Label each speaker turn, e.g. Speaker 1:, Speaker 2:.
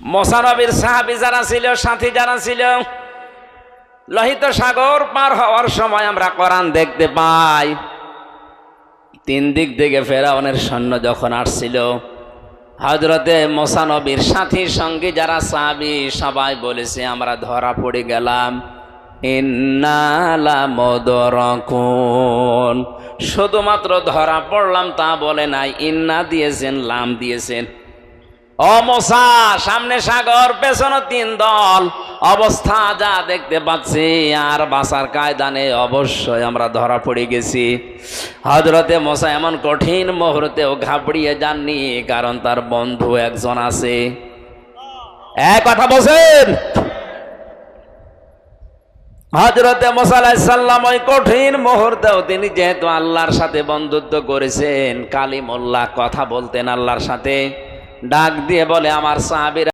Speaker 1: মুসা নবীর সাহাবী যারা ছিল, সাথী যারা ছিল, লোহিত সাগর পার হওয়ার সময় আমরা কোরআন দেখতে পাই, তিন দিক থেকে ফেরাউনের সৈন্য যখন আসছিল, হযরতে মুসা নবীর সাথী সঙ্গী যারা সাহাবী সবাই বলেছে আমরা ধরা পড়ে গেলাম, ইন্না লামুদরাকুন। শুধুমাত্র ধরা পড়লাম তা বলে নাই, ইন্না দিয়েছেন, লাম দিয়েছেন। ও মুসা, সামনে সাগর, পেছনে তিন দল, অবস্থা যা দেখতে পাচ্ছি আর বাঁচার কায়দা নেই, অবশ্যই আমরা ধরা পড়ে গেছি। হযরতে মুসা এমন কঠিন মুহূর্তেও ঘাবড়িয়ে যাননি, কারণ তার বন্ধু একজন আছে। এক কথা বলছেন। হযরতে মুসা আলাইহিস সালাম ওই কঠিন মুহূর্তেও তিনি যেহেতু আল্লাহর সাথে বন্ধুত্ব করেছেন, কালিমুল্লাহ কথা বলতেন আল্লাহর সাথে, ডাক দিয়ে বলে আমার সাহাবীরা